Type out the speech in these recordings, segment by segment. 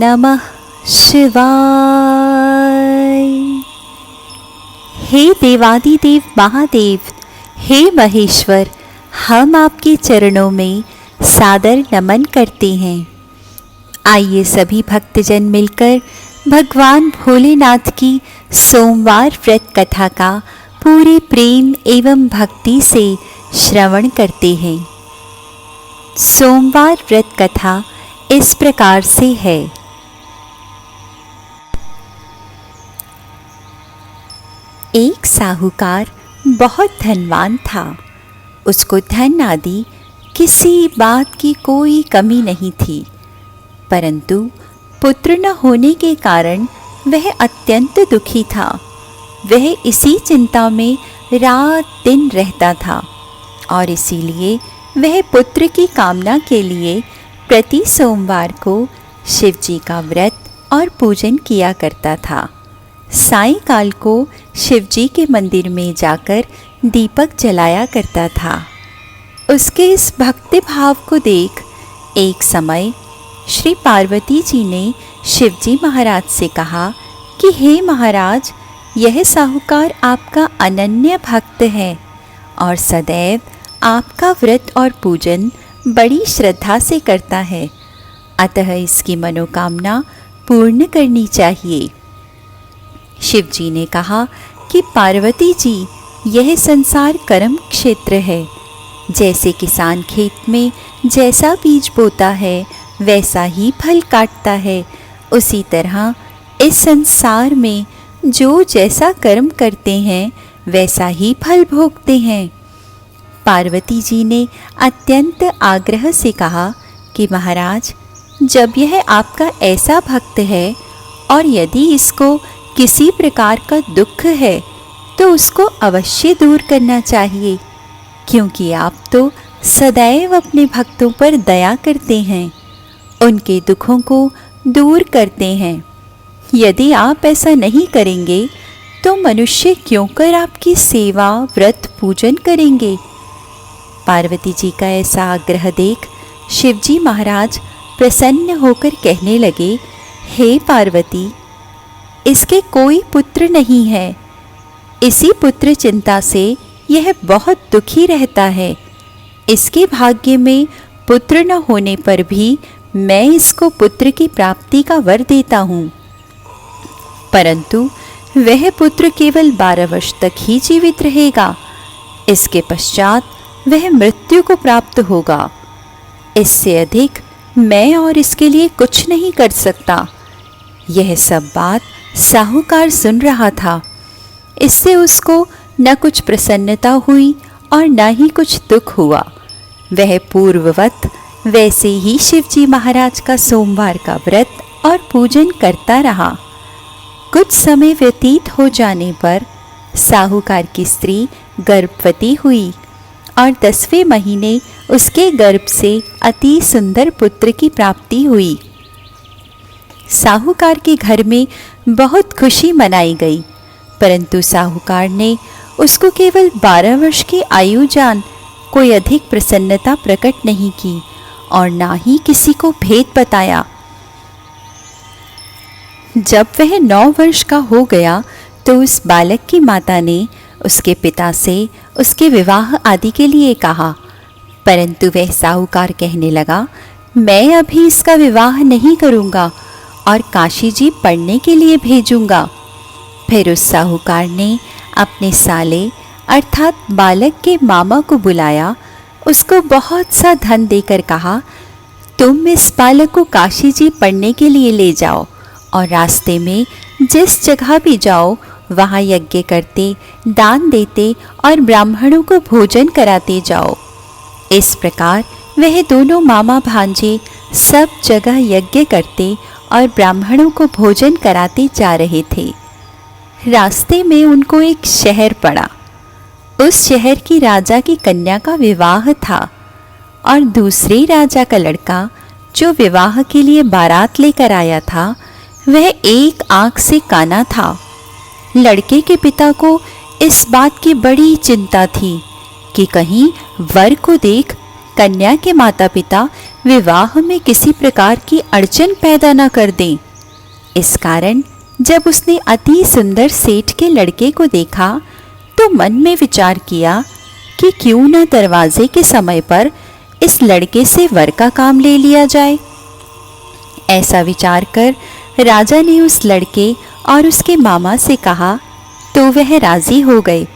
नमः शिवाय। हे देवादिदेव महादेव, हे महेश्वर, हम आपके चरणों में सादर नमन करते हैं। आइए सभी भक्तजन मिलकर भगवान भोलेनाथ की सोमवार व्रत कथा का पूरे प्रेम एवं भक्ति से श्रवण करते हैं। सोमवार व्रत कथा इस प्रकार से है। एक साहूकार बहुत धनवान था। उसको धन आदि किसी बात की कोई कमी नहीं थी, परंतु पुत्र न होने के कारण वह अत्यंत दुखी था। वह इसी चिंता में रात दिन रहता था और इसीलिए वह पुत्र की कामना के लिए प्रति सोमवार को शिवजी का व्रत और पूजन किया करता था। सायंकाल को शिवजी के मंदिर में जाकर दीपक जलाया करता था। उसके इस भक्ति भाव को देख एक समय श्री पार्वती जी ने शिवजी महाराज से कहा कि हे महाराज, यह साहूकार आपका अनन्य भक्त है और सदैव आपका व्रत और पूजन बड़ी श्रद्धा से करता है, अतः इसकी मनोकामना पूर्ण करनी चाहिए। शिवजी ने कहा कि पार्वती जी, यह संसार कर्म क्षेत्र है। जैसे किसान खेत में जैसा बीज बोता है वैसा ही फल काटता है, उसी तरह इस संसार में जो जैसा कर्म करते हैं वैसा ही फल भोगते हैं। पार्वती जी ने अत्यंत आग्रह से कहा कि महाराज, जब यह आपका ऐसा भक्त है और यदि इसको किसी प्रकार का दुख है तो उसको अवश्य दूर करना चाहिए, क्योंकि आप तो सदैव अपने भक्तों पर दया करते हैं, उनके दुखों को दूर करते हैं। यदि आप ऐसा नहीं करेंगे तो मनुष्य क्यों कर आपकी सेवा व्रत पूजन करेंगे। पार्वती जी का ऐसा आग्रह देख शिवजी महाराज प्रसन्न होकर कहने लगे, हे पार्वती, इसके कोई पुत्र नहीं है। इसी पुत्र चिंता से यह बहुत दुखी रहता है। इसके भाग्य में पुत्र न होने पर भी मैं इसको पुत्र की प्राप्ति का वर देता हूँ, परंतु वह पुत्र केवल 12 वर्ष तक ही जीवित रहेगा। इसके पश्चात वह मृत्यु को प्राप्त होगा। इससे अधिक मैं और इसके लिए कुछ नहीं कर सकता। यह सब बात साहूकार सुन रहा था। इससे उसको न कुछ प्रसन्नता हुई और न ही कुछ दुख हुआ। वह पूर्ववत वैसे ही शिवजी महाराज का सोमवार का व्रत और पूजन करता रहा। कुछ समय व्यतीत हो जाने पर साहूकार की स्त्री गर्भवती हुई और 10वें महीने उसके गर्भ से अति सुंदर पुत्र की प्राप्ति हुई। साहूकार के घर में बहुत खुशी मनाई गई, परंतु साहूकार ने उसको केवल 12 वर्ष की आयु जान कोई अधिक प्रसन्नता प्रकट नहीं की और ना ही किसी को भेद बताया। जब वह 9 वर्ष का हो गया तो उस बालक की माता ने उसके पिता से उसके विवाह आदि के लिए कहा, परंतु वह साहूकार कहने लगा, मैं अभी इसका विवाह नहीं करूँगा और काशी जी पढ़ने के लिए भेजूँगा। फिर उस साहूकार ने अपने साले अर्थात बालक के मामा को बुलाया, उसको बहुत सा धन देकर कहा, तुम इस बालक को काशी जी पढ़ने के लिए ले जाओ और रास्ते में जिस जगह भी जाओ वहाँ यज्ञ करते, दान देते और ब्राह्मणों को भोजन कराते जाओ। इस प्रकार वह दोनों मामा भांजे सब जगह यज्ञ करते और ब्राह्मणों को भोजन कराते जा रहे थे। रास्ते में उनको एक शहर पड़ा। उस शहर की राजा की कन्या का विवाह था और दूसरे राजा का लड़का जो विवाह के लिए बारात लेकर आया था वह एक आंख से काना था। लड़के के पिता को इस बात की बड़ी चिंता थी कि कहीं वर को देख कन्या के माता पिता विवाह में किसी प्रकार की अड़चन पैदा न कर दें। इस कारण जब उसने अति सुंदर सेठ के लड़के को देखा तो मन में विचार किया कि क्यों न दरवाजे के समय पर इस लड़के से वर का काम ले लिया जाए। ऐसा विचार कर राजा ने उस लड़के और उसके मामा से कहा तो वह राजी हो गए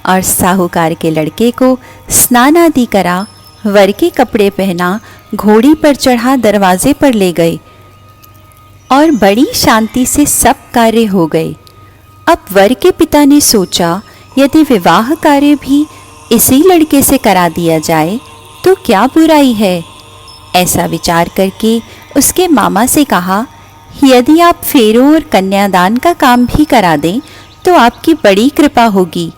और साहूकार के लड़के को स्नान आदि करा, वर के कपड़े पहना, घोड़ी पर चढ़ा दरवाजे पर ले गए और बड़ी शांति से सब कार्य हो गए। अब वर के पिता ने सोचा यदि विवाह कार्य भी इसी लड़के से करा दिया जाए तो क्या बुराई है। ऐसा विचार करके उसके मामा से कहा, यदि आप फेरों और कन्यादान का काम भी करा दें तो आपकी बड़ी कृपा होगी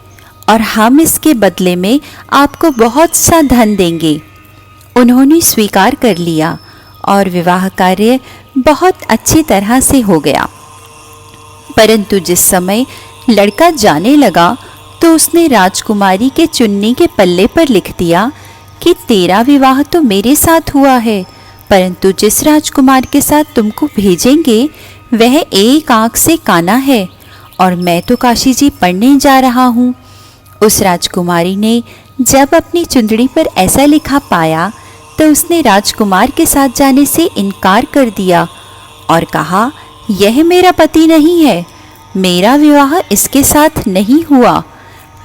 और हम इसके बदले में आपको बहुत सा धन देंगे। उन्होंने स्वीकार कर लिया और विवाह कार्य बहुत अच्छी तरह से हो गया। परंतु जिस समय लड़का जाने लगा तो उसने राजकुमारी के चुन्नी के पल्ले पर लिख दिया कि तेरा विवाह तो मेरे साथ हुआ है, परंतु जिस राजकुमार के साथ तुमको भेजेंगे वह एक आंख से काना है और मैं तो काशी जी पढ़ने जा रहा हूँ। उस राजकुमारी ने जब अपनी चुंदड़ी पर ऐसा लिखा पाया तो उसने राजकुमार के साथ जाने से इनकार कर दिया और कहा, यह मेरा पति नहीं है, मेरा विवाह इसके साथ नहीं हुआ,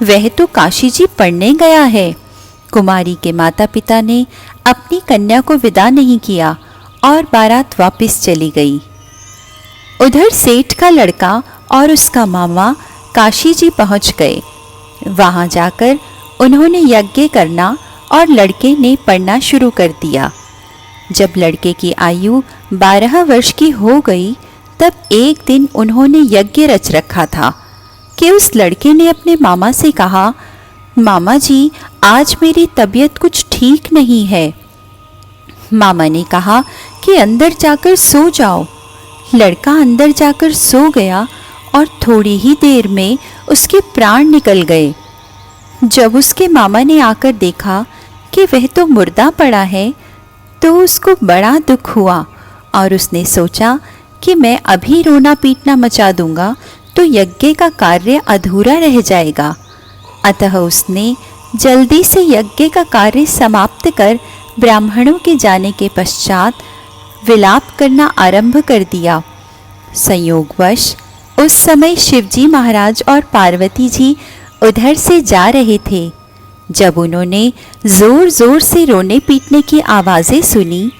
वह तो काशी जी पढ़ने गया है। कुमारी के माता पिता ने अपनी कन्या को विदा नहीं किया और बारात वापस चली गई। उधर सेठ का लड़का और उसका मामा काशी जी पहुंच गए। वहां जाकर उन्होंने यज्ञ करना और लड़के ने पढ़ना शुरू कर दिया। जब लड़के की आयु 12 वर्ष की हो गई तब एक दिन उन्होंने यज्ञ रच रखा था कि उस लड़के ने अपने मामा से कहा, मामा जी आज मेरी तबीयत कुछ ठीक नहीं है। मामा ने कहा कि अंदर जाकर सो जाओ। लड़का अंदर जाकर सो गया और थोड़ी ही देर में उसके प्राण निकल गए। जब उसके मामा ने आकर देखा कि वह तो मुर्दा पड़ा है तो उसको बड़ा दुख हुआ और उसने सोचा कि मैं अभी रोना पीटना मचा दूंगा तो यज्ञ का कार्य अधूरा रह जाएगा। अतः उसने जल्दी से यज्ञ का कार्य समाप्त कर ब्राह्मणों के जाने के पश्चात विलाप करना आरंभ कर दिया। संयोगवश उस समय शिवजी महाराज और पार्वती जी उधर से जा रहे थे। जब उन्होंने जोर जोर से रोने पीटने की आवाज़ें सुनी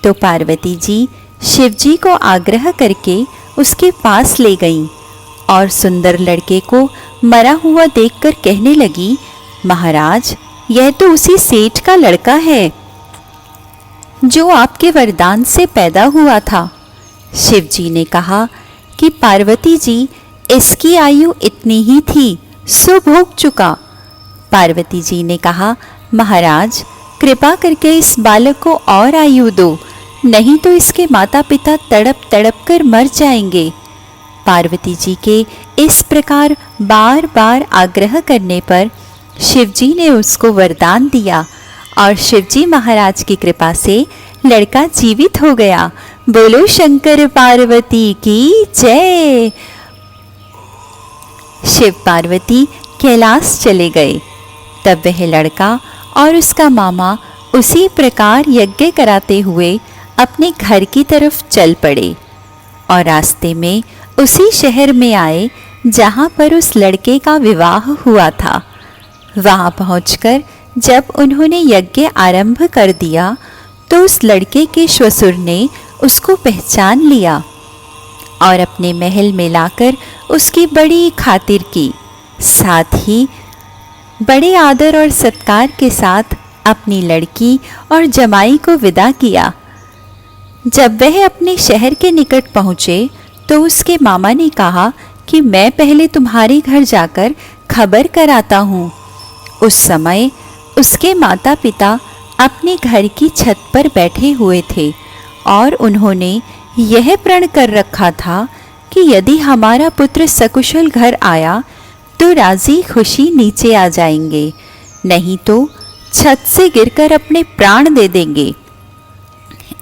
तो पार्वती जी शिवजी को आग्रह करके उसके पास ले गईं और सुंदर लड़के को मरा हुआ देखकर कहने लगी, महाराज यह तो उसी सेठ का लड़का है जो आपके वरदान से पैदा हुआ था। शिवजी ने कहा कि पार्वती जी इसकी आयु इतनी ही थी, सो भोग चुका। पार्वती जी ने कहा, महाराज कृपा करके इस बालक को और आयु दो, नहीं तो इसके माता पिता तड़प तड़प कर मर जाएंगे। पार्वती जी के इस प्रकार बार बार आग्रह करने पर शिवजी ने उसको वरदान दिया और शिवजी महाराज की कृपा से लड़का जीवित हो गया। बोलो शंकर पार्वती की जय। शिव पार्वती कैलाश चले गए। तब वह लड़का और उसका मामा उसी प्रकार यज्ञ कराते हुए अपने घर की तरफ चल पड़े और रास्ते में उसी शहर में आए जहाँ पर उस लड़के का विवाह हुआ था। वहाँ पहुँचकर जब उन्होंने यज्ञ आरंभ कर दिया तो उस लड़के के श्वशुर ने उसको पहचान लिया और अपने महल में लाकर उसकी बड़ी खातिर की, साथ ही बड़े आदर और सत्कार के साथ अपनी लड़की और जमाई को विदा किया। जब वह अपने शहर के निकट पहुँचे तो उसके मामा ने कहा कि मैं पहले तुम्हारे घर जाकर खबर कराता हूँ। उस समय उसके माता पिता अपने घर की छत पर बैठे हुए थे और उन्होंने यह प्रण कर रखा था कि यदि हमारा पुत्र सकुशल घर आया तो राजी खुशी नीचे आ जाएंगे, नहीं तो छत से गिरकर अपने प्राण दे देंगे।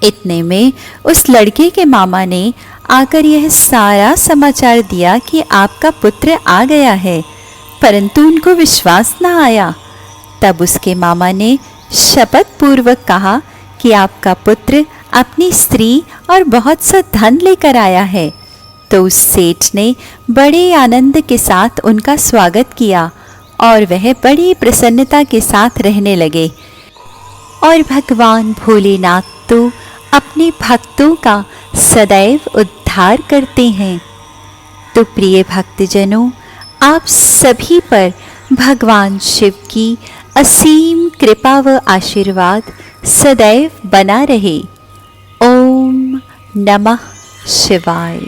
इतने में उस लड़के के मामा ने आकर यह सारा समाचार दिया कि आपका पुत्र आ गया है, परंतु उनको विश्वास न आया। तब उसके मामा ने शपथ पूर्वक कहा कि आपका पुत्र अपनी स्त्री और बहुत सा धन लेकर आया है। तो उस सेठ ने बड़े आनंद के साथ उनका स्वागत किया और वह बड़ी प्रसन्नता के साथ रहने लगे। और भगवान भोलेनाथ तो अपने भक्तों का सदैव उद्धार करते हैं। तो प्रिय भक्तजनों, आप सभी पर भगवान शिव की असीम कृपा व आशीर्वाद सदैव बना रहे। ओम नमः शिवाय।